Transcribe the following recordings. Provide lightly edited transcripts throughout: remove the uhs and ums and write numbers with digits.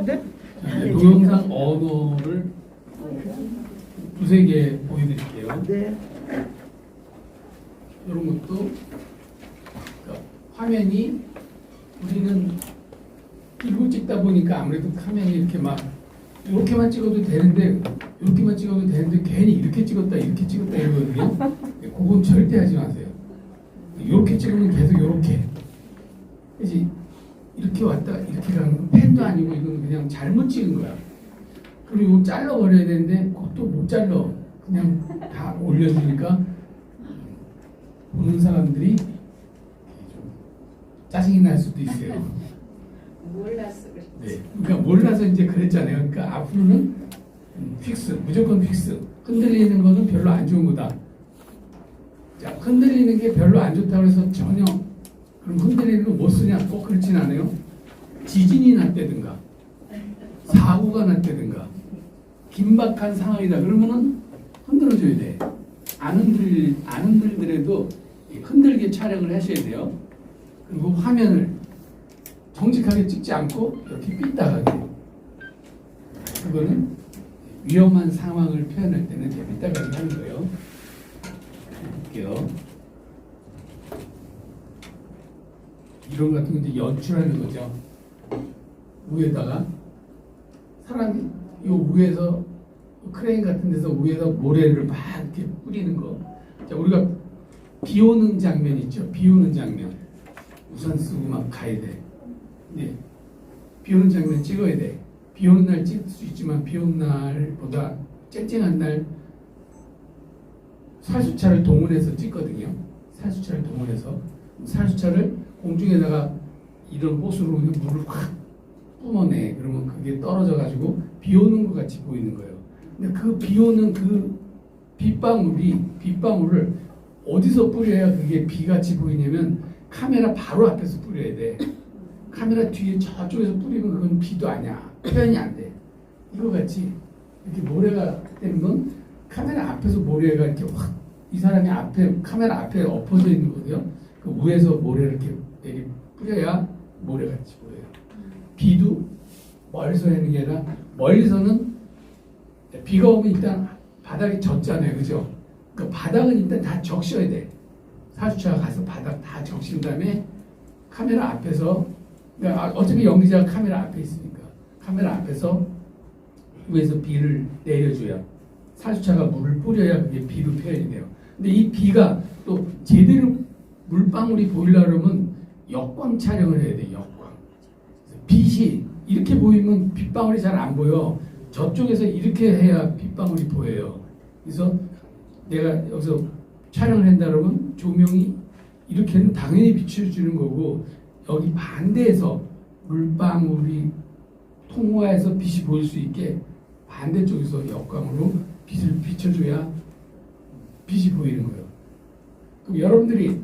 네. 네? 동영상 언어를 두세 개 보여드릴게요. 네. 이런 것도 그러니까 화면이 우리는 들고 찍다 보니까 아무래도 화면이 이렇게 막 이렇게만 찍어도 되는데 이렇게만 찍어도 되는데 괜히 이렇게 찍었다 이러거든요. 그건 절대 하지 마세요. 이렇게 찍으면 계속 이렇게. 그지? 이렇게 왔다가 이렇게 가는 건 펜도 아니고 이건 그냥 잘못 찍은 거야. 그리고 이거 잘라버려야 되는데 그것도 못 잘라. 그냥 다 올려주니까 보는 사람들이 좀 짜증이 날 수도 있어요. 몰랐어. 네. 그러니까 몰라서 이제 그랬잖아요. 그러니까 앞으로는 픽스, 무조건 픽스. 흔들리는 거는 별로 안 좋은 거다. 자, 흔들리는 게 별로 안 좋다고 해서 전혀 그럼 흔들리는 거 못 쓰냐? 꼭 그렇진 않아요. 지진이 났다든가 사고가 났다든가 긴박한 상황이다 그러면은 흔들어줘야 돼. 안 흔들더라도 흔들게 촬영을 하셔야 돼요. 그리고 화면을 정직하게 찍지 않고 이렇게 삐딱하게. 그거는 위험한 상황을 표현할 때는 이렇게 삐딱하게 하는 거예요. 볼게요. 이런 거 같은 거 이제 연출하는 거죠. 위에다가 사람이 요 위에서 크레인 같은 데서 위에서 모래를 막 이렇게 뿌리는 거. 자, 우리가 비 오는 장면 있죠. 비 오는 장면. 우산 쓰고 막 가야 돼. 네. 비 오는 장면 찍어야 돼. 비 오는 날 찍을 수 있지만 비 오는 날보다 쨍쨍한 날 살수차를 동원해서 찍거든요. 살수차를 동원해서 살수차를 공중에다가 이런 호수로 물을 확 뿜어내. 그러면 그게 떨어져 가지고 비 오는 것 같이 보이는 거예요. 근데 그 비 오는 그 빗방울을 어디서 뿌려야 그게 비같이 보이냐면 카메라 바로 앞에서 뿌려야 돼. 카메라 뒤에 저쪽에서 뿌리면 그건 비도 아니야. 표현이 안 돼. 이거 같이 이렇게 모래가 되는 건 카메라 앞에서 모래가 이렇게 확 이 사람이 앞에 카메라 앞에 엎어져 있는 거고요. 그 위에서 모래를 이렇게 내리 뿌려야 모래같이 보여요. 비도 멀리서 하는 게 아니라 멀리서는 비가 오면 일단 바닥이 젖잖아요, 그죠? 그 바닥은 일단 다 적셔야 돼. 사주차가 가서 바닥 다 적신 다음에 카메라 앞에서 그러니까 어차피 연기자가 카메라 앞에 있으니까 카메라 앞에서 위에서 비를 내려줘야 사주차가 물을 뿌려야 그게 비로 표현이 돼요. 근데 이 비가 또 제대로 물방울이 보이려고 그러면 역광 촬영을 해야 돼. 역광. 빛이 이렇게 보이면 빗방울이 잘 안 보여. 저쪽에서 이렇게 해야 빗방울이 보여요. 그래서 내가 여기서 촬영을 한다 그러면 조명이 이렇게는 당연히 비춰주는 거고 여기 반대에서 물방울이 통과해서 빛이 보일 수 있게 반대쪽에서 역광으로 빛을 비춰줘야 빛이 보이는 거예요. 그럼 여러분들이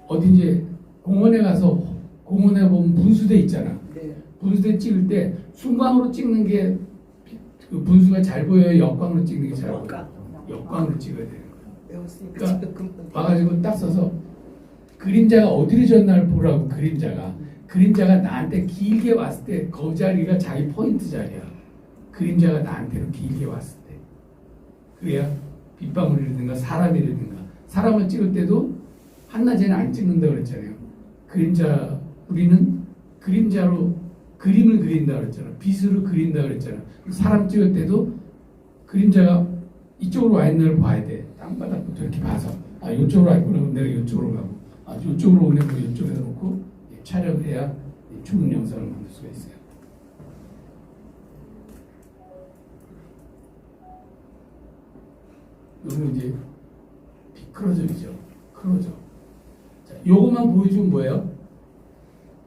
어디 이제 공원에 가서 공원에 보면 분수대 있잖아. 네. 분수대 찍을 때 순광으로 찍는 게 그 분수가 잘 보여요? 역광으로 찍는 게 잘 보여요? 역광으로 찍어야 되는 거예요. 그러니까 와가지고 딱 써서 그림자가 어디로 졌나를 보라고. 그림자가 나한테 길게 왔을 때 그 자리가 자기 포인트 자리야. 그림자가 나한테로 길게 왔을 때 그래야 빗방울이라든가 사람이라든가 사람을 찍을 때도 한낮에는 안 찍는다고 그랬잖아요. 우리는 그림자로 그림을 그린다 그랬잖아. 빛으로 그린다 그랬잖아. 사람 찍을 때도 그림자가 이쪽으로 와 있는 걸 봐야 돼. 땅바닥부터 이렇게 봐서 이쪽으로 와 있구나. 내가 이쪽으로 가고 이쪽으로 오네. 이쪽에다 놓고 촬영을 해야 좋은 영상을 만들 수가 있어요. 요건 이제 크로저이죠. 크로저. 자, 요것만 보여주면 뭐예요?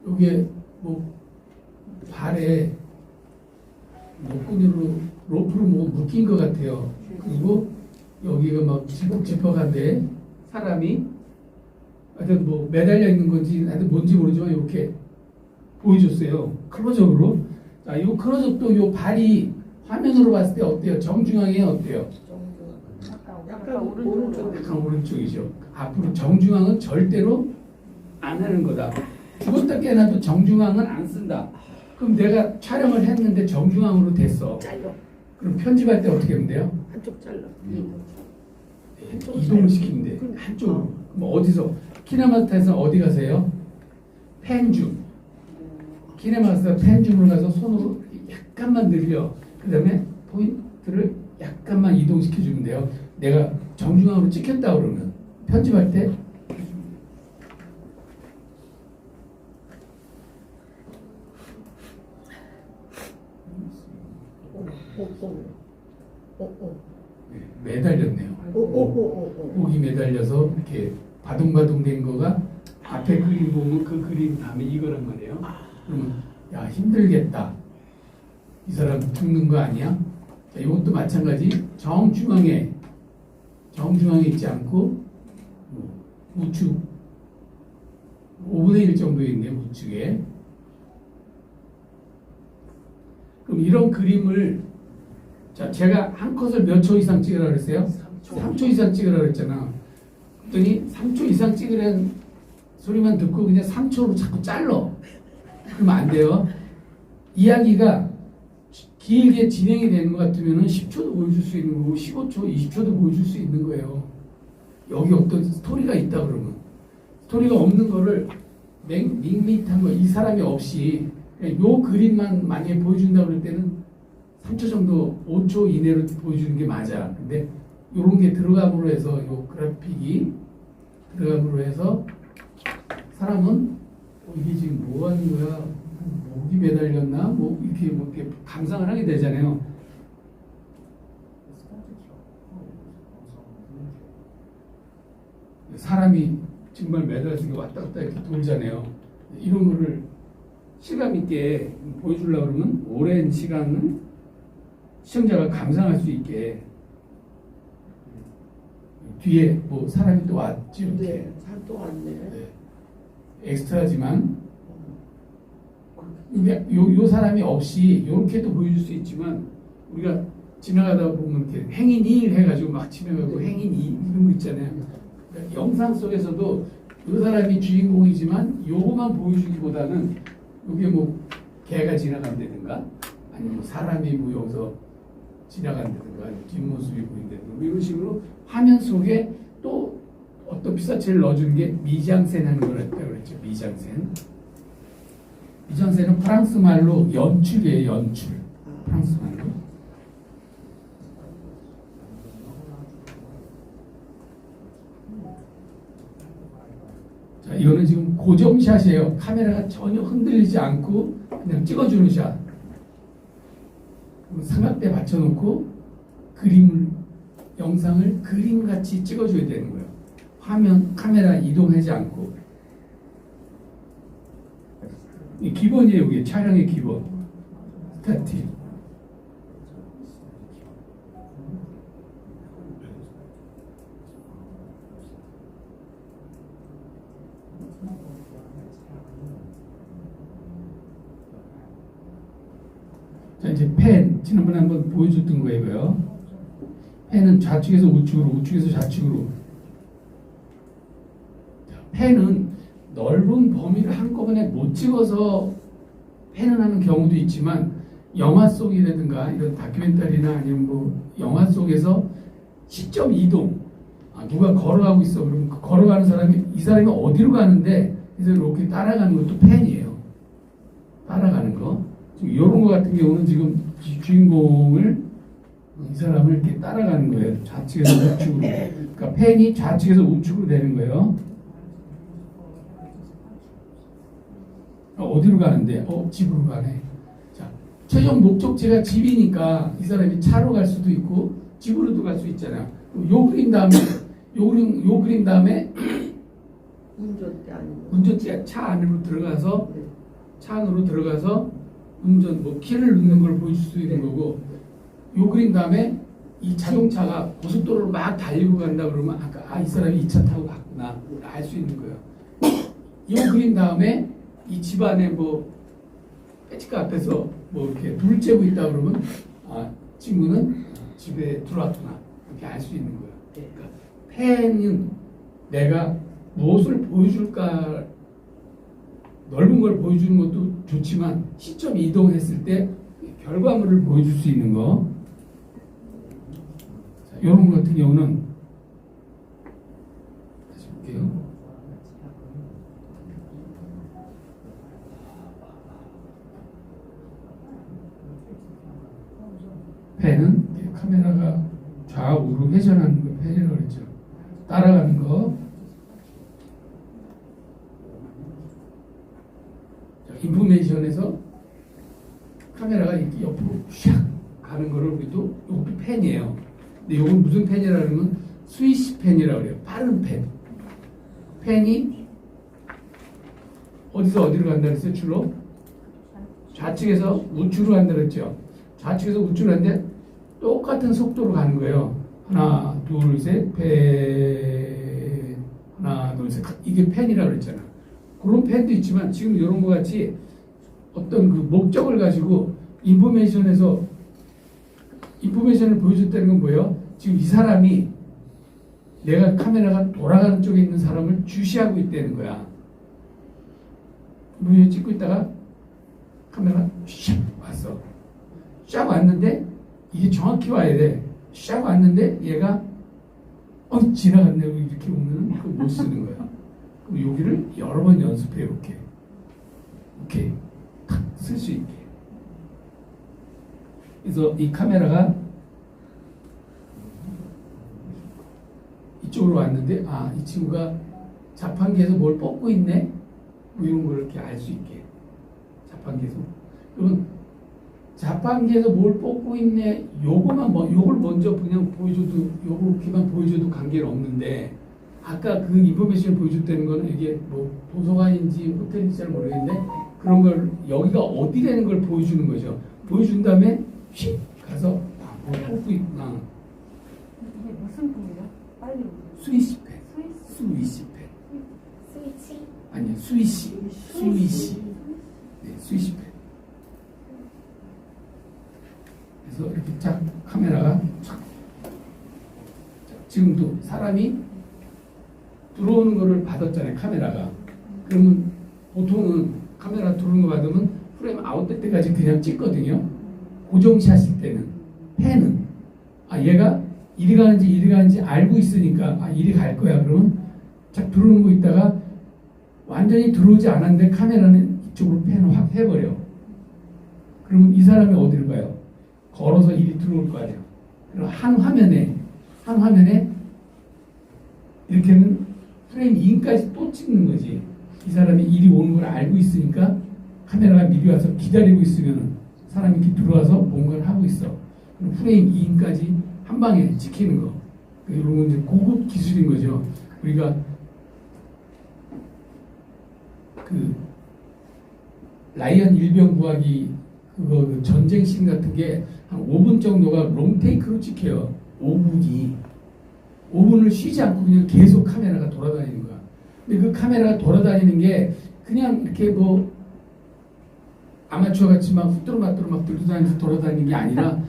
요게 뭐 발에 목구니로 로프로 뭐 묶인 것 같아요. 그리고 여기가 막 지퍽지퍽한데 사람이 하여튼 뭐 매달려 있는 건지 하여튼 뭔지 모르지만 이렇게 보여줬어요. 클로즈업으로. 자, 요 클로즈업도 요 발이 화면으로 봤을 때 어때요? 정중앙에 어때요? 약간 오른쪽. 약간 오른쪽이죠. 앞으로 정중앙은 절대로 안 안 하는 거다. 죽었다 깨어나도 정중앙은 안 쓴다. 그럼 내가 촬영을 했는데 정중앙으로 됐어. 잘라. 그럼 편집할 때 어떻게 하면 돼요? 한쪽 잘라. 이동을 시키면 돼. 한쪽으로. 그럼 어디서? 키네마스터에서 어디 가세요? 펜줌. 키네마스터 펜줌으로 가서 손으로 약간만 늘려. 그 다음에 포인트를 약간만 이동시켜주면 돼요. 내가 정중앙으로 찍혔다 그러면 편집할 때 매달렸네요. 목이 매달려서 이렇게 바둥바둥 된 거가 앞에 그림 보면 그 그림 다음에 이거란 말이에요. 그러면 야 힘들겠다. 이 사람 죽는 거 아니야? 자, 이것도 마찬가지. 정중앙에 있지 않고 우측 5분의 1 정도 있네 우측에. 그럼 이런 그림을 자 제가 한 컷을 몇 초 이상 찍으라 그랬어요? 3초 이상 찍으라 그랬잖아. 그랬더니 3초 이상 찍으라는 소리만 듣고 그냥 3초로 자꾸 잘라. 그러면 안 돼요. 이야기가 길게 진행이 되는 것 같으면 10초도 보여줄 수 있는 거고 15초, 20초도 보여줄 수 있는 거예요. 여기 어떤 스토리가 있다 그러면 스토리가 없는 거를 밋밋한 거 이 사람이 없이 그냥 요 그림만 만약에 보여준다 그럴 때는 3초 정도 5초 이내로 보여주는 게 맞아. 근데 요런 게 들어감으로 해서 요 그래픽이 들어감으로 해서 사람은 이게 지금 뭐 하는 거야? 목이 매달렸나? 뭐 이렇게 감상을 하게 되잖아요. 사람이 정말 매달려서 왔다 갔다 이렇게 돌잖아요. 이런 거를 실감 있게 보여주려고 그러면 오랜 시간은 시청자가 감상할 수 있게 뒤에 뭐 사람이 또 왔지 이렇게. 네, 또 왔네. 네. 엑스트라지만 이게 요 사람이 없이 이렇게도 보여줄 수 있지만 우리가 지나가다 보면 이렇게 행인 1 해가지고 막 지나가고 행인 2 이런 거 있잖아요. 그러니까 영상 속에서도 이 사람이 주인공이지만 요거만 보여주기보다는 이게 뭐 개가 지나간다든가 아니면 뭐 사람이 뭐 여기서 지나간다든가 뒷모습이 보인다든가 뭐 이런 식으로 화면 속에 또 어떤 피사체를 넣어주는 게 미장센 하는 걸 했다고 그랬죠. 미장센. 미장센은 프랑스 말로 연출이에요. 연출. 프랑스 말로. 자, 이거는 지금 고정샷이에요. 카메라가 전혀 흔들리지 않고 그냥 찍어주는 샷. 삼각대 받쳐놓고 그림을 영상을 그림같이 찍어줘야 되는 거예요. 화면 카메라 이동하지 않고. 이 기본이에요. 이게 촬영의 기본. 스타트. 자, 이제 펜 지난번에 한번 보여줬던 거예요. 펜은 좌측에서 우측으로, 우측에서 좌측으로. 자, 펜은 넓은 범위를 한꺼번에 못 찍어서 펜을 하는 경우도 있지만 영화 속이라든가 이런 다큐멘터리나 아니면 뭐 영화 속에서 시점 이동. 누가 걸어가고 있어. 그러면 그 걸어가는 사람이 이 사람이 어디로 가는데 그래서 이렇게 따라가는 것도 펜이에요. 따라가는 거. 이런 거 같은 경우는 지금 주인공을 이 사람을 이렇게 따라가는 거예요. 좌측에서 우측으로. 그러니까 펜이 좌측에서 우측으로 되는 거예요. 어디로 가는데? 집으로 가네. 자, 최종 목적지가 집이니까 이 사람이 차로 갈 수도 있고 집으로도 갈 수 있잖아요. 요 그림 다음에 요 그림 다음에 운전대 아니고 운전대 차 안으로 들어가서 차 안으로 들어가서 운전 뭐 키를 넣는 걸 보여줄 수 있는 거고 요 그림 다음에 이 자동차가 고속도로를 막 달리고 간다 그러면 아까 이 사람이 이 차 타고 갔구나 알 수 있는 거예요. 요 그림 다음에 이 집안에 뭐 배치가 앞에서 뭐 이렇게 불 쬐고 있다 그러면 친구는 집에 들어왔구나 이렇게 알 수 있는 거예요. 그러니까 펜은 내가 무엇을 보여줄까를 넓은 걸 보여주는 것도 좋지만 시점 이동했을 때 결과물을 보여줄 수 있는 거. 자, 이런 것 같은 경우는 다시 볼게요. 펜은 카메라가 좌우로 회전하는 거 펜이라고 그랬죠. 따라가는 거. 자, 인포메이션에서 카메라가 이렇게 옆으로 샥 가는 거를 우리도 이것도 펜이에요. 근데 이건 무슨 펜이라 그러면 스위시 펜이라고 그래요. 빠른 펜. 펜이 어디서 어디로 간다 그랬어요? 주로 좌측에서 우측으로 간다 그랬죠. 좌측에서 우측으로 가는데 똑같은 속도로 가는 거예요. 하나, 둘, 셋, 펜. 하나, 둘, 셋. 이게 펜이라고 그랬잖아. 그런 펜도 있지만 지금 이런 거 같이 어떤 그 목적을 가지고 인포메이션을 보여줬다는 건 뭐예요? 지금 이 사람이 내가 카메라가 돌아가는 쪽에 있는 사람을 주시하고 있다는 거야. 뭐 찍고 있다가 카메라가 샥 왔어. 샥 왔는데 이게 정확히 와야 돼. 샥 왔는데 얘가 지나갔네 이렇게 보면 그거 못 쓰는 거야. 그럼 여기를 여러 번 연습해 이렇게 탁 쓸 수 있게. 그래서 이 카메라가 이쪽으로 왔는데 이 친구가 자판기에서 뭘 뽑고 있네. 뭐 이런 걸 이렇게 알 수 있게. 자판기에서. 그러면 자판기에서 뭘 뽑고 있네. 요걸 먼저 그냥 보여줘도 요렇게만 보여줘도 관계는 없는데 아까 그 인포메이션을 보여줬다는 거는 이게 뭐 도서관인지 호텔인지 잘 모르겠는데 그런 걸 여기가 어디라는 걸 보여주는 거죠. 보여준 다음에 휙 가서 뭘 뽑고 있구나. 이게 무슨 펜이요? 빨리 스위시 펜. 스위시 펜. 스위치? 아니요, 스위시. 네, 스위시 펜. 그래서 이렇게 쫙 카메라가 쫙. 지금도 사람이 들어오는 거를 받았잖아요, 카메라가. 그러면 보통은 카메라 들어오는 거 받으면 프레임 아웃될 때까지 그냥 찍거든요. 고정샷일 때는. 펜은 얘가 이리 가는지 알고 있으니까 이리 갈 거야. 그러면 쫙 들어오는 거 있다가 완전히 들어오지 않았는데 카메라는 이쪽으로 펜을 확 해버려. 그러면 이 사람이 어디를 가요? 걸어서 이리 들어올 거 아니에요. 그럼 한 화면에 이렇게 하면 프레임 2까지 또 찍는 거지. 이 사람이 이리 오는 걸 알고 있으니까 카메라가 미리 와서 기다리고 있으면 사람이 이렇게 들어와서 뭔가를 하고 있어. 그럼 프레임 2까지 한 방에 찍히는 거. 이런 건 이제 고급 기술인 거죠. 우리가 그 라이언 일병구하기 그거 그 전쟁 씬 같은 게 한 5분 정도가 롱테이크로 찍혀요. 5분을 쉬지 않고 그냥 계속 카메라가 돌아다니는 거야. 근데 그 카메라가 돌아다니는 게 그냥 이렇게 뭐 아마추어 같지만 후뚜루마뚜루 막 들고 돌아다니는 게 아니라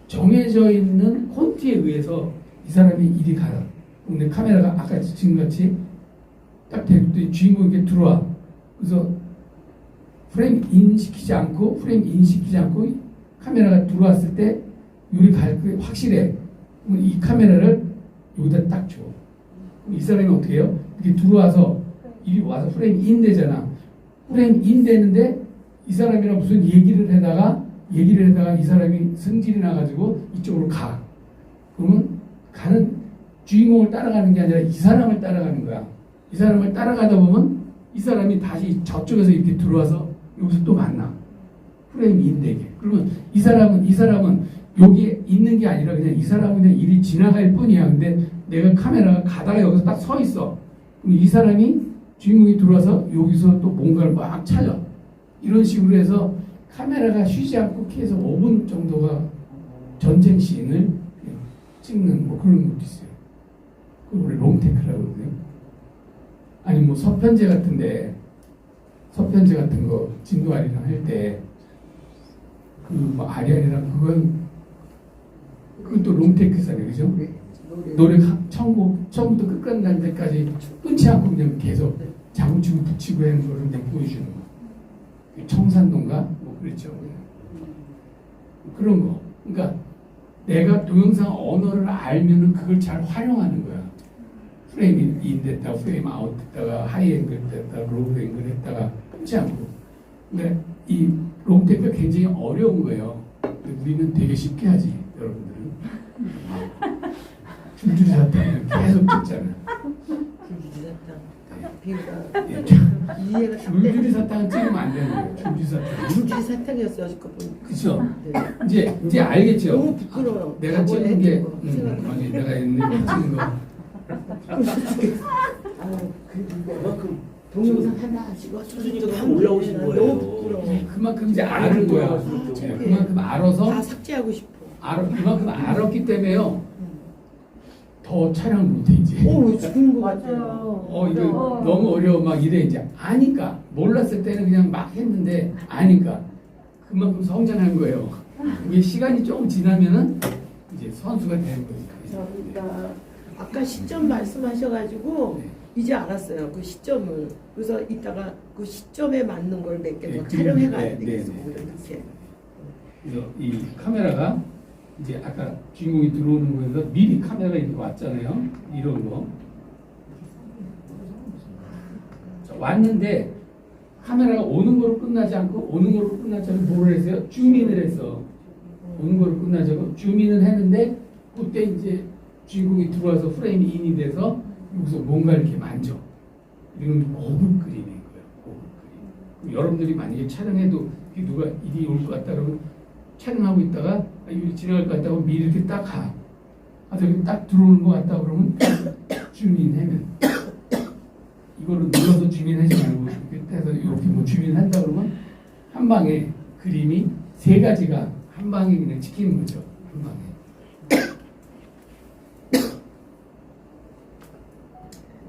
정해져 있는 콘티에 의해서 이 사람이 이리 가요. 근데 카메라가 아까 지금같이 딱 대고 주인공이 이렇게 들어와. 그래서 프레임 인식시키지 않고 카메라가 들어왔을 때 요리 갈 거 확실해. 그럼 이 카메라를 여기다 딱 줘. 그럼 이 사람이 어떻게 해요? 이렇게 들어와서 이리 와서 프레임 인 되잖아. 프레임 인 되는데 이 사람이랑 무슨 얘기를 하다가 이 사람이 승질이 나가지고 이쪽으로 가. 그러면 가는 주인공을 따라가는 게 아니라 이 사람을 따라가는 거야. 이 사람을 따라가다 보면 이 사람이 다시 저쪽에서 이렇게 들어와서 여기서 또 만나. 프레임 인되게. 그러면 이 사람은 여기에 있는 게 아니라 그냥 이 사람은 그냥 일이 지나갈 뿐이야. 근데 내가 카메라가 가다가 여기서 딱 서 있어. 그럼 이 사람이 주인공이 들어와서 여기서 또 뭔가를 막 찾아. 이런 식으로 해서 카메라가 쉬지 않고 계속 5분 정도가 전쟁 씬을 찍는 뭐 그런 것도 있어요. 그걸 우리 롱테크라고 그러거든요. 아니 뭐 서편제 같은 거 진도 아리랑 할 때 그 뭐 아리아리랑 그건 또 롱테크잖아요, 그죠? 노래 처음부터 끝까지 날 때까지 끊지 않고 그냥 계속 장충 붙이고 하는 거를 그냥 보여주는 거. 청산동가 뭐 그랬죠. 그런 거. 그러니까 내가 동영상 언어를 알면은 그걸 잘 활용하는 거야. 프레임 인 됐다가 프레임 아웃 됐다가 하이 앵글 됐다가 로우 앵글 했다가 그렇지 않고. 근데 이 롱 테크가 굉장히 어려운 거예요. 근데 우리는 되게 쉽게 하지, 여러분들은. 줄줄이 사탕을 계속 찍잖아. 비유가 예, 이해가 딱 줄줄이 돼. 사탕을 찍으면 안 되는 거예요. 줄줄이 사탕. 줄줄이 사탕이었어요 여지껏 보니까. 그렇죠. 네. 이제 알겠죠. 너무 부끄러워요. 내가 찍은 게 생각해. 아니 내가 옛날에 찍은 거. 아유, 그만큼 동영상 하나 찍어 수준이가 확 올라오신 거예요. 너무 부끄러워. 그만큼 이제 아는 거야. 아, 네, 창피해. 그만큼 알아서 다 삭제하고 싶어. 그만큼 알았기 때문에요. 더 촬영 못해 이제. 오, 죽은 거 맞아요. 같아요. 이거 너무 어려워 막 이래 이제 아니까 몰랐을 때는 그냥 막 했는데 아니까 그만큼 성장한 거예요. 이게 시간이 조금 지나면은 이제 선수가 되는 거니까. 그러니까 아까 시점 말씀하셔가지고 네. 이제 알았어요. 그 시점을. 그래서 이따가 그 시점에 맞는 걸 몇 개 더 네, 촬영해가야 네, 되겠어. 네, 네. 이렇게. 그래서 이 카메라가 이제 아까 주인공이 들어오는 거에서 미리 카메라가 이렇게 왔잖아요. 이런 거. 자, 왔는데 카메라가 오는 거로 끝나지 않고 오는 거로 끝나지 않고 뭐를 했어요? 줌인을 했어. 오는 거로 끝나지 않고 줌인을 했는데 그때 이제 주인공이 들어와서 프레임이 인이 돼서 여기서 뭔가 이렇게 만져. 이건 고급 그림인 거예요. 고급 그림. 여러분들이 만약에 촬영해도 누가 일이 올 것 같다 그러면 촬영하고 있다가 여기 지나갈 것 같다고 미리 이렇게 딱 가. 여기 딱 들어오는 것 같다 그러면 줌인하면 이거를 눌러서 줌인하지 말고 이렇게 해서 이렇게 뭐 줌인한다 그러면 한 방에 그림이 세 가지가 한 방에 그냥 찍히는 거죠. 한 방에.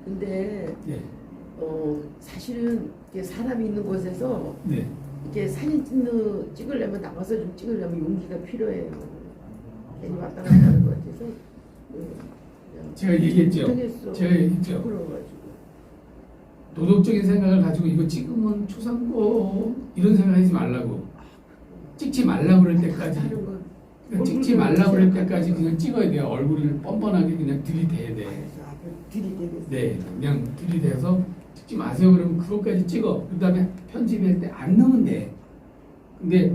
근데 네. 사실은 이게 사람이 있는 곳에서 네. 이렇게 사진 찍으려면 나가서 좀 찍으려면 용기가 필요해요. 괜히 왔다 갔다 하는 것 같아서 그냥 제가 얘기했죠. 못하겠어. 제가 얘기했죠. 부끄러워가지고. 도덕적인 생각을 가지고 이거 찍으면 초상권 이런 생각하지 말라고. 찍지 말라고 그럴 때까지 다른 거. 그러니까 찍지 말라고 그럴 때까지 그냥 찍어야 돼요. 얼굴을 뻔뻔하게 그냥 들이대야 돼. 그래서 앞을 들이대겠어. 네, 그냥 들이대서 찍지 마세요. 그러면 그것까지 찍어. 그 다음에 편집할 때 안 넣으면 돼. 근데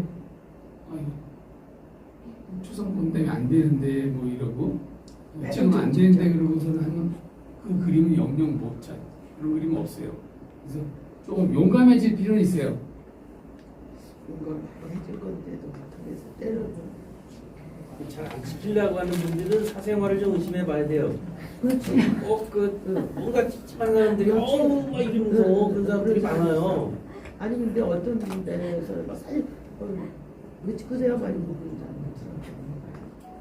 초상권 때문에 안 되는데 뭐 이러고 찍으면 안 되는데 그러고서는 하면 그 그림은 영영 못 찾. 그런 그림은 없어요. 그래서 조금 용감해질 필요는 있어요. 이걸 해줄 건데도 못하겠어. 때려줘. 잘 안 지키려고 하는 분들은 사생활을 좀 의심해 봐야 돼요. 그렇지. 뭔가 찝찝한 사람들이 어우 막 이러면서 그런 사람들이 많아요. 아니 근데 어떤 데에서 막 사진 왜 찍으세요? 많이 물어보지 않았어.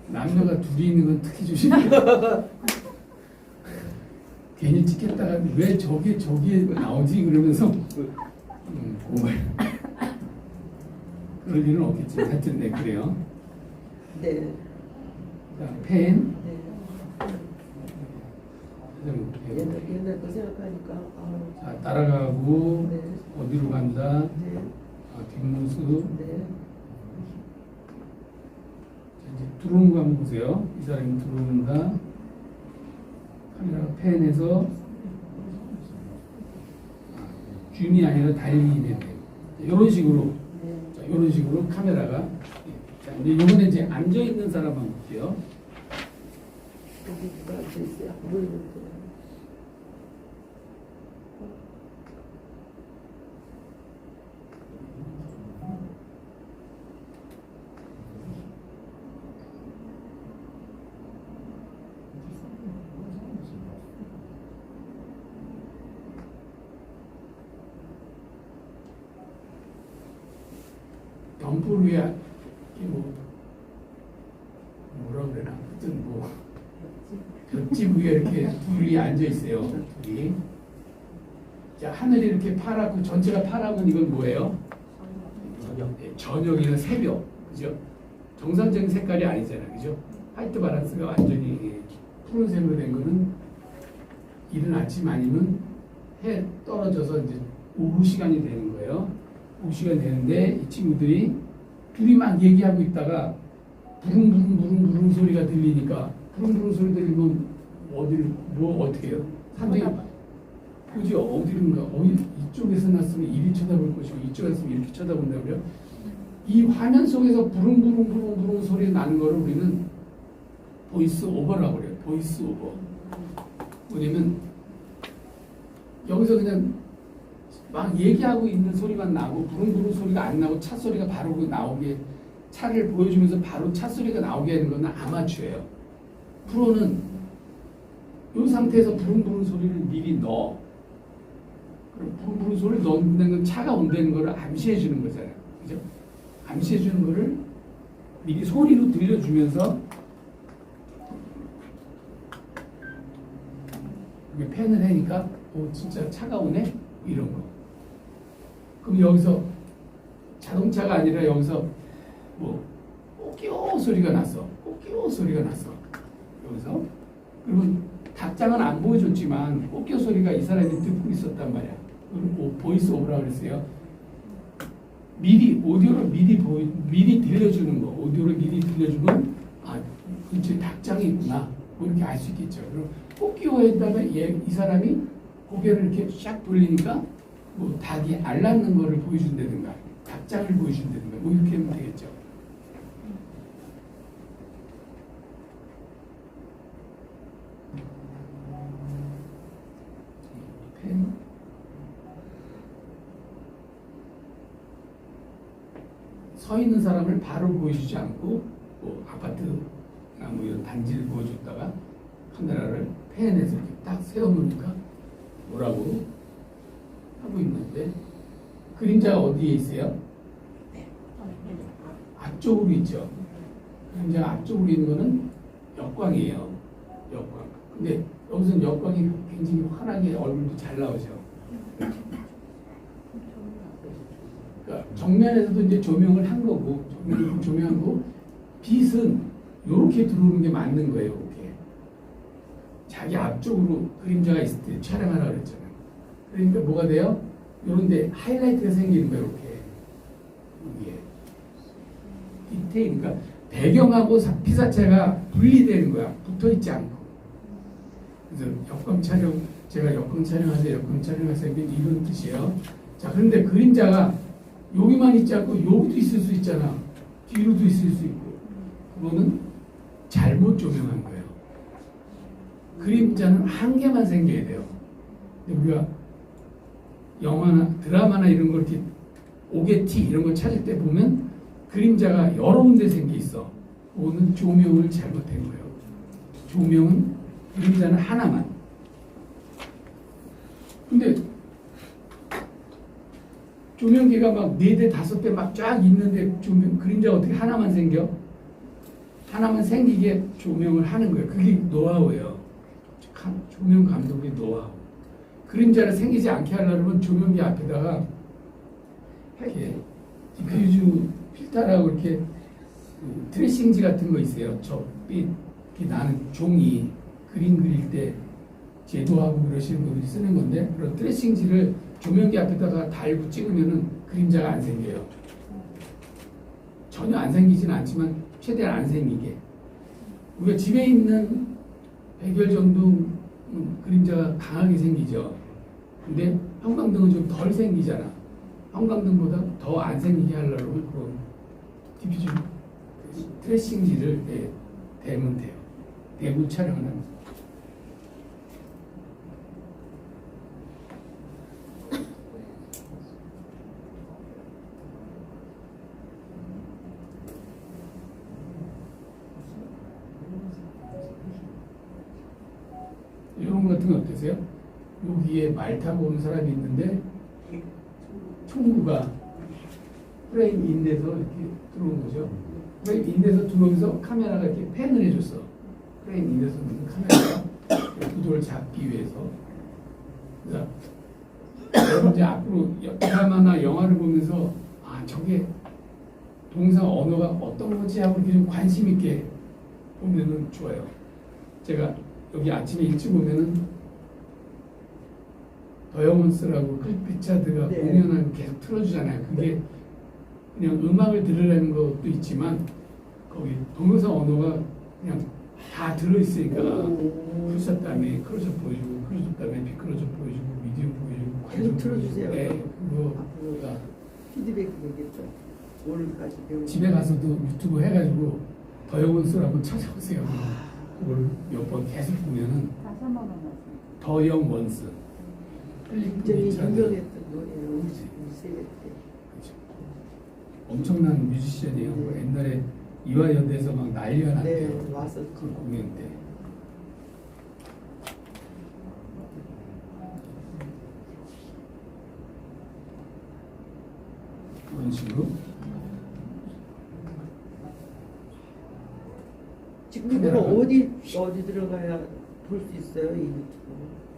남녀가 둘이 있는 건 특히 조심해요. 괜히 찍혔다가 왜 저기에 나오지 그러면서 고말 그럴 일은 없겠지. 하여튼 네 그래요. 네. 자, 펜. 네. 옛날 거 생각하니까 자, 따라가고 네. 어디로 간다. 네. 뒷모습. 네. 자, 이제 들어오는 거 한번 보세요. 이 사람이 들어오는가. 카메라가 펜에서 줌이 아니라 달리면 돼요. 이런 식으로. 자, 이런 식으로 카메라가. 자, 이제 이번에 이제 앉아 있는 사람 한번 볼게요. 여기 누가 앉아있어요? 안 보이는데. 덤불 위에 뭐라 그래나 하여튼 뭐 볏짚 위에 이렇게 둘이 앉아 있어요. 둘이. 자, 하늘이 이렇게 파랗고 전체가 파라면 이건 뭐예요? 저녁이나 새벽, 그죠? 정상적인 색깔이 아니잖아요, 그죠? 화이트 바란스가 완전히 푸른색으로 된 거는 이른 아침 아니면 해 떨어져서 이제 오후 시간이 되는 거예요. 오후 시간이 되는데 이 친구들이 둘이 막 얘기하고 있다가 부릉부릉 소리가 들리니까 부릉부릉 소리 들리면 어디를 뭐 어떻게 해요? 사람들이 보지 어디론가 이쪽에서 났으면 이리 쳐다볼 것이고 이쪽에서 났으면 이렇게 쳐다본다고요. 이 화면 속에서 부릉부릉 소리 나는 거를 우리는 보이스 오버라고 그래요. 보이스 오버. 뭐냐면 여기서 그냥 막 얘기하고 있는 소리만 나고 부릉부릉 소리가 안 나고 차 소리가 바로 나오게 차를 보여주면서 바로 차 소리가 나오게 하는 건 아마추어예요. 프로는 이 상태에서 부릉부릉 소리를 미리 넣어. 그럼 부릉부릉 소리를 넣는 건 차가 온다는 걸 암시해 주는 거잖아요. 그죠? 암시해 주는 거를 미리 소리로 들려주면서 펜을 해니까 진짜 차가 오네? 이런 거. 그럼 여기서 자동차가 아니라 여기서 뭐 꼬끼오 소리가 났어. 꼬끼오 소리가 났어. 여기서. 그러면 답장은 안 보여줬지만 꼬끼오 소리가 이 사람이 듣고 있었단 말이야. 보이스 오브라고 그랬어요. 미리 오디오를 미리 들려주는 거. 오디오를 미리 들려주면 근처에 닭장이 있구나. 뭐 이렇게 알 수 있겠죠. 그럼 꼬끼오에다가 이 사람이 고개를 이렇게 샥 돌리니까 뭐 닭이 알 낳는 거를 보여준다든가 닭장을 보여준다든가 뭐 이렇게 하면 되겠죠. 펜. 서 있는 사람을 바로 보여주지 않고 뭐 아파트나 뭐 이런 단지를 보여줬다가 카메라를 펜에서 이렇게 딱 세워놓으니까 뭐라고 하고 있는데 그림자가 어디에 있어요? 앞쪽으로 있죠. 그림자가 앞쪽으로 있는 거는 역광이에요. 역광. 근데 여기서는 역광이 굉장히 환하게 얼굴도 잘 나오죠. 그러니까 정면에서도 이제 조명을 한 거고 조명한 거 빛은 이렇게 들어오는 게 맞는 거예요. 이렇게 자기 앞쪽으로 그림자가 있을 때 촬영하라고 그랬잖아요. 그러니까 뭐가 돼요? 이런데 하이라이트가 생기는 거예요. 이렇게 여기에 디테일, 그러니까 배경하고 피사체가 분리되는 거야. 붙어있지 않고. 그래서 역광 촬영, 제가 역광 촬영하세요, 역광 촬영하세요 이런 뜻이에요. 자, 그런데 그림자가 여기만 있지 않고 여기도 있을 수 있잖아. 뒤로도 있을 수 있고. 그거는 잘못 조명한 거예요. 그림자는 한 개만 생겨야 돼요. 근데 우리가 영화나 드라마나 이런 거 이렇게 오게티 이런 거 찾을 때 보면 그림자가 여러 군데 생겨 있어. 그거는 조명을 잘못한 거예요. 조명은 그림자는 하나만. 근데 조명기가 막 4대 5대 막 쫙 있는데 조명 그림자 어떻게 하나만 생겨? 하나만 생기게 조명을 하는 거예요. 그게 노하우예요. 조명 감독의 노하우. 그림자를 생기지 않게 하려면 조명기 앞에다가 이렇게 디퓨즈 필터라고 이렇게 트레싱지 같은 거 있어요. 빛 이렇게 나는 종이 그림 그릴 때 제도하고 그러시는 분들이 쓰는 건데 그런 트레싱지를 조명기 앞에다가 달고 찍으면은 그림자가 안 생겨요. 전혀 안 생기지는 않지만 최대한 안 생기게. 우리가 집에 있는 백열 정도 그림자가 강하게 생기죠. 근데 형광등은 좀 덜 생기잖아. 형광등보다 더 안 생기게 하려면 그런 디퓨즈 트레싱지를 대면 돼요. 대고 촬영을 합니다. 이런 거 같은 거 어떠세요? 여기에 말 타고 오는 사람이 있는데 총구가 프레임 인데서 이렇게 들어온 거죠. 프레임 인데서 들어오면서 카메라가 이렇게 팬을 해줬어. 프레임 인데서 무슨 카메라가 구도를 잡기 위해서. 그래서 여러분 이제 앞으로 드라마나 영화를 보면서 저게 동사 언어가 어떤 거지 하고 이렇게 좀 관심 있게 보면은 좋아요. 제가 여기 아침에 일찍 오면은 더영원스라고 리차드가 네. 공연하고 계속 틀어주잖아요. 그게 그냥 음악을 들으려는 것도 있지만 거기 동영상 언어가 그냥 다 들어있으니까 풀샷 다음에 클로즈업 보여주고 클로즈업 다음에 비클로즈업 보여주고 미디움 보여주고 계속 관중 틀어주세요. 보여주고. 네, 앞으로 그거가 피드백 되겠죠. 오늘까지 배운 집에 가서도 유튜브 해가지고 더영원스를 한번 찾아보세요. 그걸 몇 번 계속 보면은 다시 한 번만 말씀. 더영원스 굉장히 리차드. 유명했던 노래예요. 우리 그치. 세대 때. 그렇죠. 엄청난 뮤지션이에요. 뭐 네. 옛날에 이화여대에서 막 난리가 났대요. 네, 와서 그 공연 때. 그런 식으로 지금 이거는 어디 들어가야 볼 수 있어요 이 유튜브?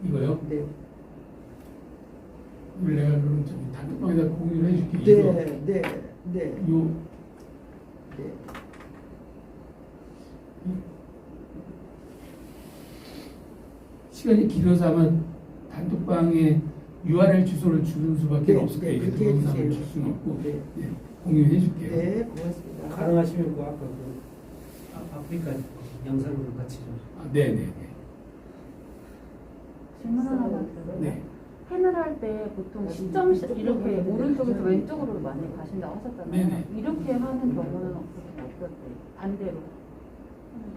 이거요. 네. 우리 내가 그럼 저기 단톡방에다 공유를 해줄게. 이거 네, 네, 네, 요 네. 시간이 길어서 아마 단톡방에 URL 주소를 주는 수밖에 네, 없을 네, 거예요. 이게 그렇게 동영상을 해주세요. 줄 수는 없고 네. 네, 공유해 줄게요. 네, 고맙습니다. 가능하시면 그 아까 그 아프리카 영상으로 같이 좀. 네네네. 질문 하나만 드려요. 네. 펜을 할 때 보통 시점 이렇게 오른쪽에서 왼쪽으로 많이 가신다고 하셨잖아요. 네네. 이렇게 하는 경우는 어떨때요? 반대로.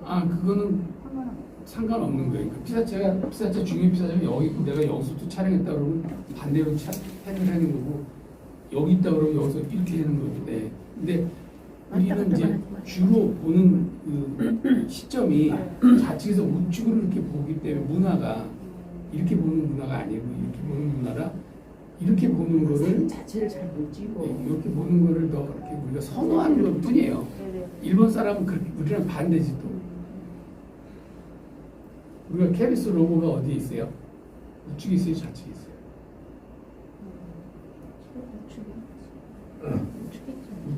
아 그거는 상관은 없어요. 상관없는 거예요. 그러니까 피사체 중요 피사체가 여기 있고 내가 여기서 또 촬영했다 그러면 반대로 펜을 하는 거고 여기 있다 그러면 여기서 이렇게 하는 거고. 네. 근데 우리는 이제 주로 보는 그 시점이 좌측에서 우측으로 이렇게 보기 때문에 문화가 이렇게 보는 문화가 아니고 이렇게 보는 문화라 이렇게 보는 거를 사진 자체를 잘 못 찍어. 이렇게 보는 거를 더 이렇게 우리가 선호하는 것 뿐이에요. 네네. 일본 사람은 그렇게 우리랑 반대지 또. 우리가 KBS 로고가 어디에 있어요? 우측에 있어요, 좌측에 있어요?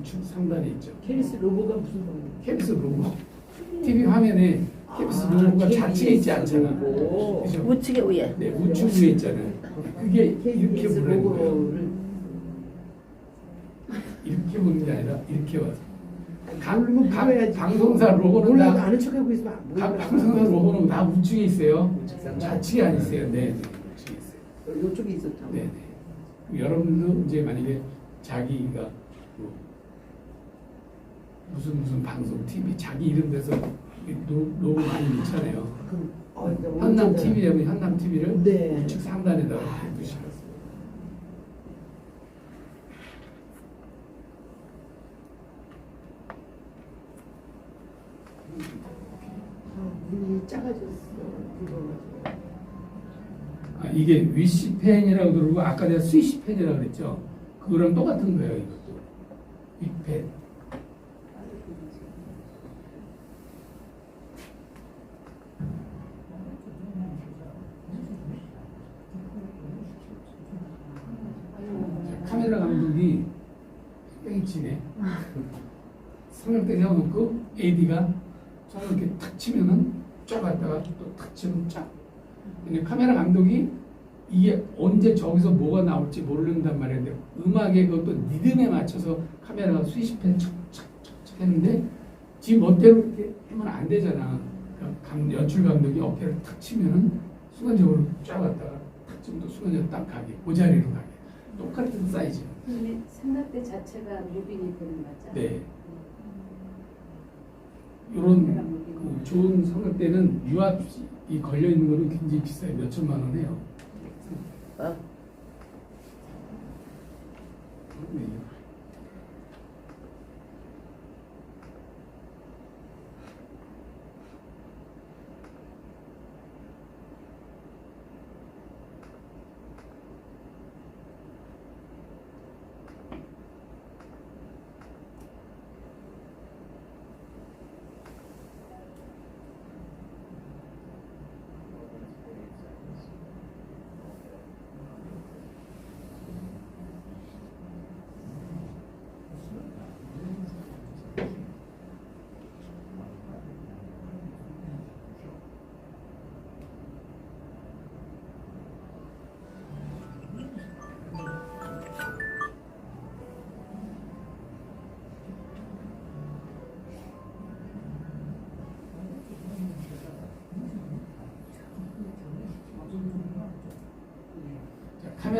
우측 상단에 있죠. 케리스 로고가 무슨 말이에요? KBS 로고. TV 화면에 KBS 로고가 좌측에 있지 않잖아. 로고. 그죠? 우측에 위에. 네, 우측 위에 있잖아요. 그게 이렇게 KBS 보는 거예요. 로고를 이렇게 보는 게 아니라 이렇게 와서. 모르면 보여야지. 방송사 로고는 몰라도 다 아는 척하고 있으면 안 보여. 각 방송사 로고는 다 우측에 있어요. 좌측에 안 있어요. 네, 네, 우측에 있어요. 이쪽에 있었죠. 네, 네. 여러분도 이제 만약에 자기가 뭐 무슨 방송 TV 자기 이름 대서 로고 많이 넣잖아요. 그럼 현남 TV라면 현남 TV를 네. 우측 상단에다가 두시면. 문이 작아졌어. 이거 아, 이게 위시펜이라고 그러고 아까 내가 스위시펜이라고 그랬죠. 그거랑 똑같은 거예요. 이것도 윗펜. 카메라 감독이 뺑치네. 삼각대 세워놓고 AD가 손을 이렇게 탁 치면은 쫙 갔다가 또 탁 치면 쫙. 근데 카메라 감독이 이게 언제 저기서 뭐가 나올지 모른단 말이에요. 근데 음악의 그것도 리듬에 맞춰서 카메라가 스위시펜 착착착착 했는데 지 멋대로 이렇게 하면 안 되잖아. 그러니까 연출 감독이 어깨를 탁 치면은 순간적으로 쫙 갔다가 탁 치면 또 순간적으로 딱 가게. 그 자리로 가게. 똑같은 사이즈. 근데 삼각대 자체가 무빙이 되는 거죠? 네. 이런 그 좋은 삼각대는 유압이 걸려 있는 거는 굉장히 비싸요. 몇 천만 원 해요. 네.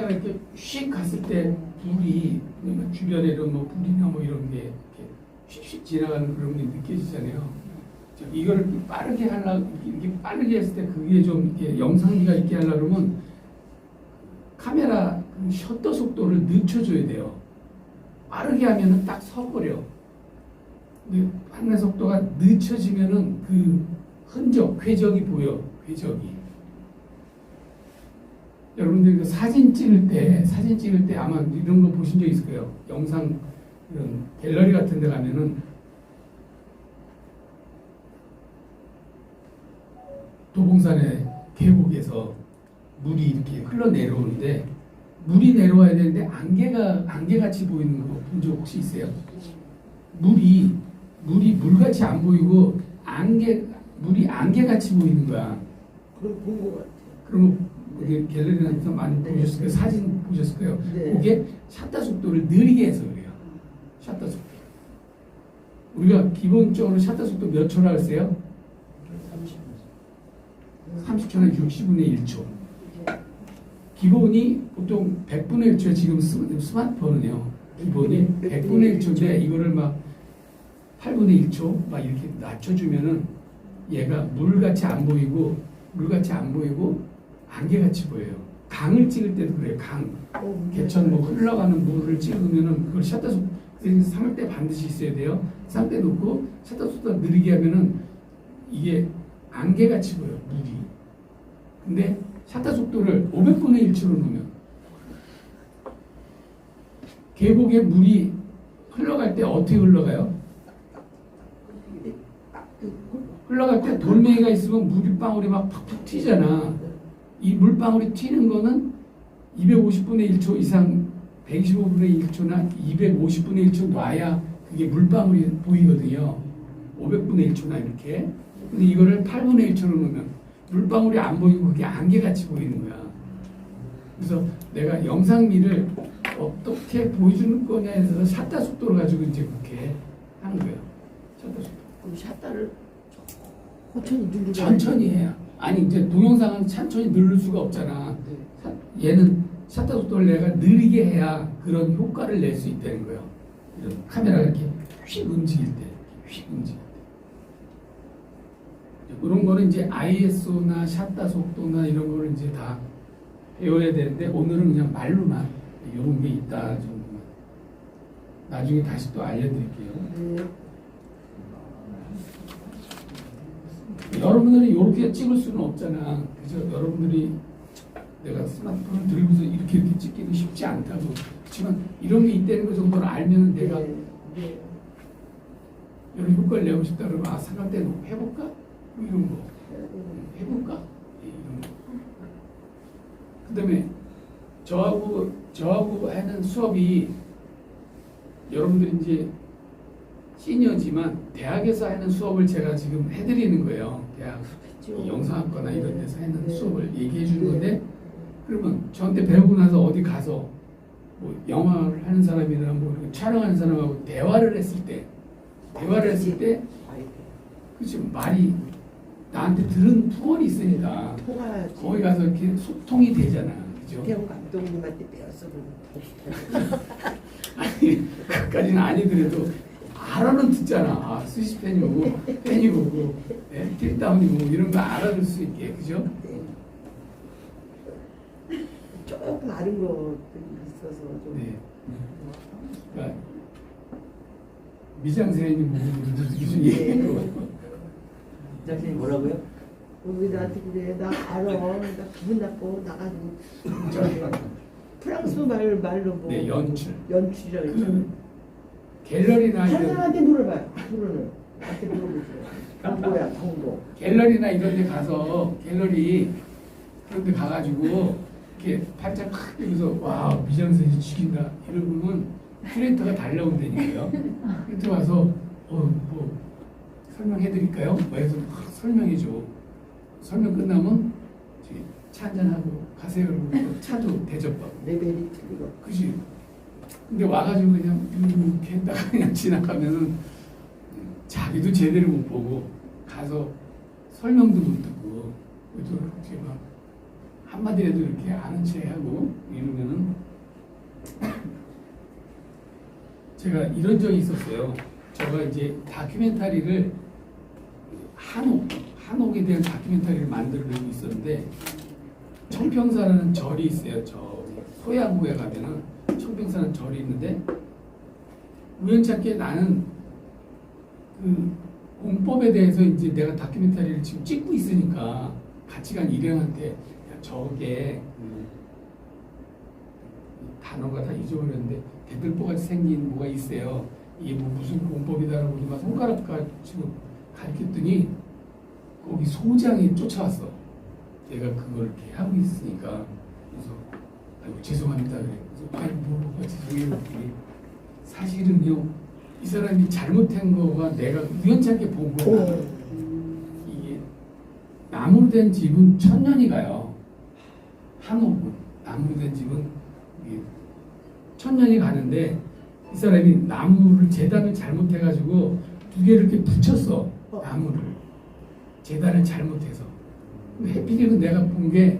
있잖아요. 이렇게 휙 갔을 때 불이 주변에 이런 뭐 불이나 뭐 이런 게 이렇게 휙휙 지나가는 그런 게 느껴지잖아요. 이거를 빠르게 하려고 이렇게 빠르게 했을 때 그게 좀 이렇게 영상미가 있게 하려고 그러면 카메라 그 셔터 속도를 늦춰줘야 돼요. 빠르게 하면은 딱 서버려. 근데 화면 속도가 늦춰지면은 그 흔적, 궤적이 보여. 궤적이. 여러분들 그 사진 찍을 때 아마 이런 거 보신 적 있을 거예요. 영상 이런 갤러리 같은 데 가면은 도봉산의 계곡에서 물이 이렇게 흘러내려오는데 물이 내려와야 되는데 안개같이 보이는 거 본 적 혹시 있어요? 물이 물같이 안 보이고 물이 안개같이 보이는 거야. 그럼 본 것 같아요. 그러면 이게 갤러리에서 많이 보셨을 거예요. 사진 보셨을 거예요. 네. 그게 셔터 속도를 느리게 해서 그래요. 셔터 속도. 우리가 기본적으로 셔터 속도 몇 초라 그랬어요? 30초나 60분의 1초. 기본이 보통 100분의 1초 지금 스마트폰은요. 기본이 100분의 1초인데 이거를 막 8분의 1초 막 이렇게 낮춰주면은 얘가 물같이 안 보이고 안개같이 보여요. 강을 찍을 때도 그래요. 강. 개천 뭐 흘러가는 물을 찍으면은 그걸 셔터 속도 삼을 때 반드시 있어야 돼요. 삼을 때 놓고 셔터 속도 느리게 하면은 이게 안개같이 보여 물이. 근데 셔터 속도를 500분의 1초로 놓으면 계곡에 물이 흘러갈 때 어떻게 흘러가요? 흘러갈 때 돌멩이가 있으면 물방울이 막 팍팍 튀잖아. 이 물방울이 튀는 거는 250분의 1초 이상 125분의 1초나 250분의 1초 놔야 그게 물방울이 보이거든요. 500분의 1초나 이렇게. 근데 이거를 8분의 1초로 놓으면 물방울이 안 보이고 그게 안개같이 보이는 거야. 그래서 내가 영상미를 어떻게 보여주는 거냐에 대해서 샷다 속도를 가지고 이제 그렇게 하는 거예요. 샷다 속도. 그럼 샷다를 천천히 누르고 천천히 해야. 아니 이제 동영상은 천천히 누를 수가 없잖아. 얘는 샷터 속도를 내가 느리게 해야 그런 효과를 낼 수 있다는 거예요. 이런 카메라가 이렇게 휙 움직일 때, 그런 거는 이제 ISO나 샷터 속도나 이런 거를 이제 다 배워야 되는데 오늘은 그냥 말로만 이런 게 있다 정도만. 나중에 다시 또 알려드릴게요. 네. 여러분들이 이렇게 찍을 수는 없잖아. 그죠? 여러분들이 내가 스마트폰을 들고서 이렇게 찍기도 쉽지 않다고. 그렇지만 이런 게 있다는 거 정도를 알면 내가 네. 이런 효과를 내고 싶다 그러면 아 삼각대 놓고 해볼까? 뭐 이런 거 해볼까? 이런 거. 그다음에 저하고 하는 수업이 여러분들이 이제 시니어지만 대학에서 하는 수업을 제가 지금 해드리는 거예요. 대학 영상학과나 이런 데서 하는 수업을 얘기해 주는 건데 그러면 저한테 배우고 나서 어디 가서 뭐 영화를 하는 사람이나 뭐 이렇게 촬영하는 사람하고 대화를 했을 때 그치 말이 나한테 들은 투언이 있으니까 통화야지. 거기 가서 이렇게 소통이 되잖아. 그죠? 대형 감독님한테 배웠어. 아니 그까지는 아니더라도 알아는 듣잖아. 아, 스위치 팬이 보고 팬이 보고 틸다운이 보고 이런 거 알아들 수 있게 그죠? 네. 조금 아는 것들이 있어서 좀. 네. 그러니까 미장센이 보고 무슨 얘기고 장생님 뭐라고요? 왜 나한테 그래? 나 알아. 나 기분 나빠. 나가지고 저기 프랑스 말로 뭐 네, 연출이라고 했잖아. 갤러리나 다른 이런 사람한테 물어봐요. 앞으로는 나한테 물어보세요. 광고야 광고. 갤러리나 이런 데 가서 갤러리 그런 데 가가지고 이렇게 팔짱 팍 여기서 와 미장센이 죽인다 이러면 큐레이터가 달려온다니까요. 큐레이터 와서 뭐 설명해 드릴까요? 뭐 해서 막 설명해줘. 설명 끝나면 저기 차 한잔하고 가세요. 그러고 차도 대접받고. 레벨이 틀리고. 그지? 근데 와가지고 그냥 이렇게 했다가 그냥 지나가면은 자기도 제대로 못 보고 가서 설명도 못 듣고 또 이렇게 막 한마디라도 이렇게 아는 체하고 이러면은 제가 이런 적이 있었어요. 제가 이제 다큐멘터리를 한옥에 대한 다큐멘터리를 만들고 있었는데 청평사라는 절이 있어요. 저 소양구에 가면은 청평사라는 절이 있는데 우연찮게 나는 그 공법에 대해서 이제 내가 다큐멘터리를 지금 찍고 있으니까 같이 간 일행한테 야, 저게 단어가 다 잊어버렸는데 대들보같이 생긴 뭐가 있어요. 이게 뭐 무슨 공법이다라고 막 손가락 가지고 가르쳤더니 거기 소장이 쫓아왔어. 내가 그걸 이렇게 하고 있으니까 그래서 아이고 죄송합니다 그래. 그래서 아이고 뭐가 죄송해요. 그게 사실은요 이 사람이 잘못한 거가 내가 우연찮게 본 거야. 이게 나무로 된 집은 천년이 가요. 한옥은 나무로 된 집은 이게 천년이 가는데 이 사람이 나무를 재단을 잘못해가지고 두 개를 이렇게 붙였어. 나무를 재단을 잘못해서. 해피님은 내가 본 게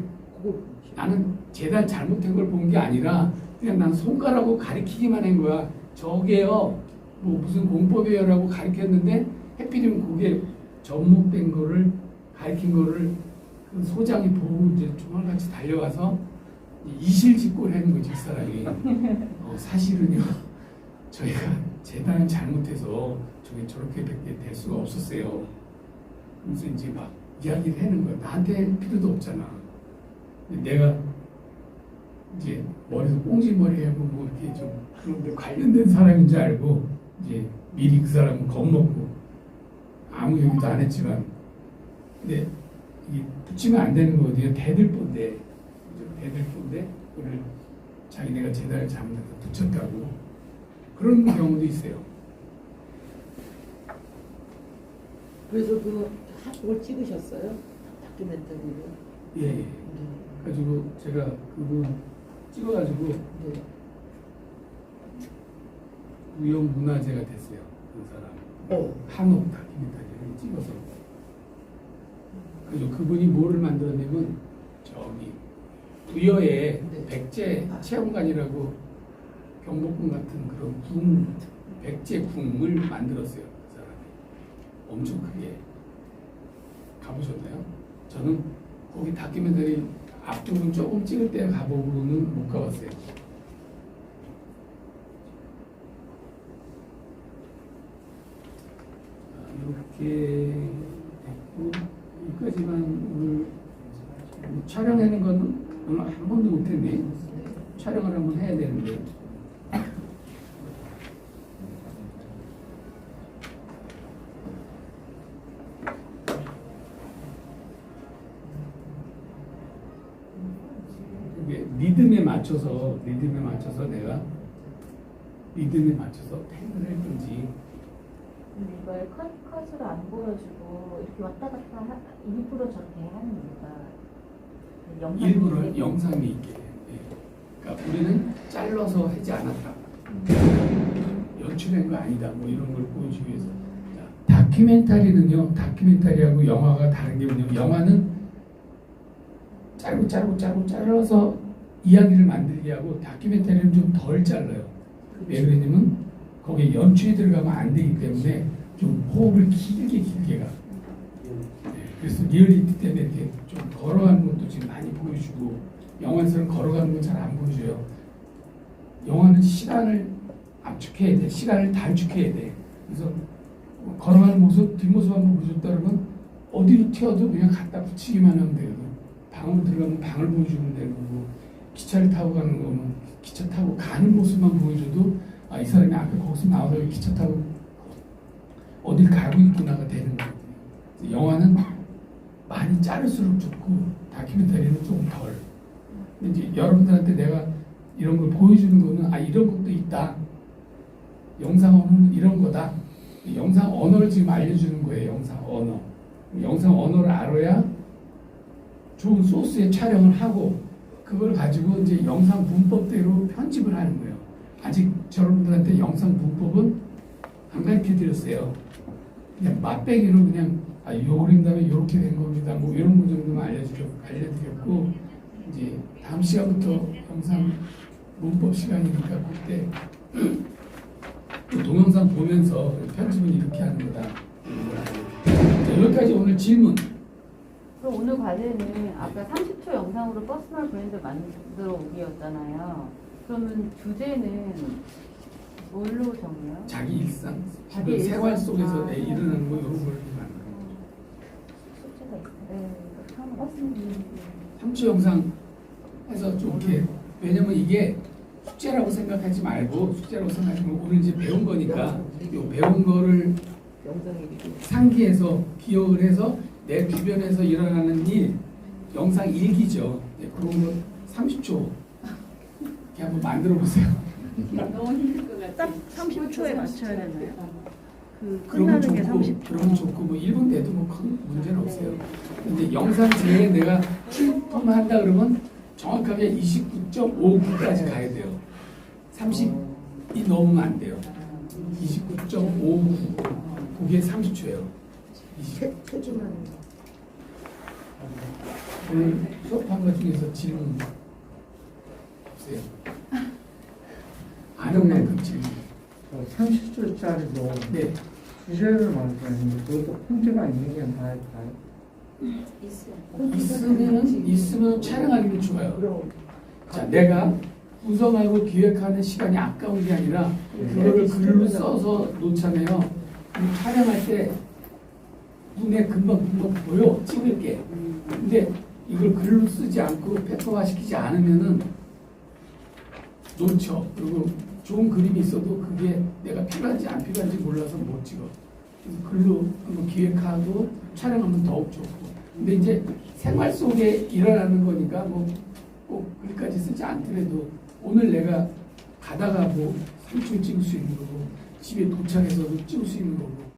나는 재단 잘못한 걸 본 게 아니라 그냥 난 손가락으로 가리키기만 한 거야. 저게요 뭐 무슨 공법이에요라고 가리켰는데 해피님은 그게 접목된 거를 가리킨 거를 그 소장이 보고 이제 조말같이 달려와서 이실직고를 하는 거지 이 사람이. 사실은요 저희가 재단을 잘못해서 저게 저렇게밖에 될 수가 없었어요. 그래서 이제 막 이야기를 하는 거야. 나한테 할 필요도 없잖아. 근데 내가 이제 머리에서 꽁지머리하고 뭐 이렇게 좀 그런데 관련된 사람인 줄 알고 이제 미리 그 사람은 겁먹고 아무 얘기도 안 했지만 근데 이게 붙이면 안 되는 거거든요. 대들보인데 그걸 자기네가 재단을 잘못해서 붙였다고 그런 경우도 있어요. 그래서 그 한국을 찍으셨어요? 다큐멘터리로? 예. 가지고 제가 그거 찍어가지고 네. 무형문화재가 됐어요. 그 사람 한옥 다큐멘터리를 찍어서. 그래서 그분이 뭐를 만들었냐면 저기 부여에 네. 백제 체험관이라고 경복궁 같은 그런 궁 백제 궁을 만들었어요. 그 사람이 엄청 크게. 가보셨나요? 저는 거기 다큐멘터리 앞쪽은 조금 찍을 때 가보고는 못 가봤어요. 이렇게 됐고 여기까지만 오늘 촬영하는 건 오늘 한 번도 못했네. 촬영을 한번 해야 되는데. 리듬에 맞춰서 내가 리듬에 맞춰서 펜을 할 건지. 근데 이걸 컷으로 안 보여주고 이렇게 왔다 갔다 일부러 저렇게 하는 이유가 영상이 일부러 있게. 영상이 있게. 예. 그러니까 우리는 잘라서 하지 않았다. 연출한 거 아니다. 뭐 이런 걸 보여주기 위해서. 자, 다큐멘터리는요. 다큐멘터리하고 영화가 다른 게 뭐냐면 영화는 짧고 잘라서 이야기를 만들게 하고 다큐멘터리는 좀 덜 잘라요. 왜 그러냐면 거기에 연출이 들어가면 안 되기 때문에 좀 호흡을 길게 가. 그래서 리얼리티 때문에 이렇게 좀 걸어가는 것도 지금 많이 보여주고 영화에서는 걸어가는 건 잘 안 보여줘요. 영화는 시간을 압축해야 돼. 시간을 단축해야 돼. 그래서 걸어가는 모습, 뒷모습 한번 보여줬다 그러면 어디로 튀어도 그냥 갖다 붙이기만 하면 되거든. 방으로 들어가면 방을 보여주면 되는 거고 기차를 타고 가는 거는 기차 타고 가는 모습만 보여줘도 이 사람이 아까 거기서 나와서 기차 타고 어딜 가고 있구나가 되는 거거든요. 영화는 많이 자를수록 좋고 다큐멘터리는 좀 덜. 근데 이제 여러분들한테 내가 이런 걸 보여주는 거는 이런 것도 있다. 영상 언어는 이런 거다. 영상 언어를 지금 알려주는 거예요. 영상 언어. 영상 언어를 알아야 좋은 소스에 촬영을 하고 그걸 가지고 이제 영상 문법대로 편집을 하는 거예요. 아직 여러분들한테 영상 문법은 안 가르쳐 드렸어요. 그냥 맛배기로 그냥 요 그림 다음에 이렇게 된 겁니다. 뭐 이런 거 정도만 알려드렸고 이제 다음 시간부터 영상 문법 시간이니까 그때 또 동영상 보면서 편집은 이렇게 하는 거다. 자, 여기까지 오늘 질문. 그럼 오늘 과제는 아까 30초 영상으로 퍼스널 브랜드 만들어 오기였잖아요. 그러면 주제는 뭘로 정해요? 자기 일상, 자기 주변 생활 일상? 속에서 아. 일어나는 거 이런 걸 만들어. 숙제가 있어요. 네, 처음 봤습니다. 3초 영상 해서 좀 이렇게, 왜냐면 이게 숙제라고 생각하지 말고 숙제라고 생각하면 오늘 이제 배운 거니까 요 배운 거를 영상이 이렇게 상기해서 기억을 해서 내 주변에서 일어나는 일 영상 일기죠. 네, 그런 거 30초 이렇게 한번 만들어 보세요. 너무 힘들 것 같아. 딱 30초에 맞춰야 되나요? 그 그러면 끝나는 게 좋고 30초. 그러면 좋고 뭐 1분 돼도 뭐 큰 문제는 없어요. 근데 영상 제에 내가 출품 한다 그러면 정확하게 29.59까지 가야 돼요. 30이 넘으면 안 돼요. 29.59 그게 30초예요. 체중하는 오늘 수업한 것 중에서 질문 없어요? 아는 만큼 질문. 30초짜리도 네. 주제를 만드는데 그것도 폰트가 있는 게 나을까요? 있어요. 있으면 촬영하기는 좋아요. 그럼 자, 내가 구성하고 기획하는 시간이 아까운 게 아니라 그거를 글로 써서 놓잖아요. 그럼 촬영할 때 눈에 금방 보여 찍을게. 근데 이걸 글로 쓰지 않고 페퍼화 시키지 않으면은 놓쳐. 그리고 좋은 그림이 있어도 그게 내가 필요한지 안 필요한지 몰라서 못 찍어. 그래서 글로 한번 기획하고 촬영하면 더욱 좋고. 근데 이제 생활 속에 일어나는 거니까 뭐 꼭 글까지 쓰지 않더라도 오늘 내가 가다가 뭐 3초 찍을 수 있는 거고 집에 도착해서도 찍을 수 있는 거고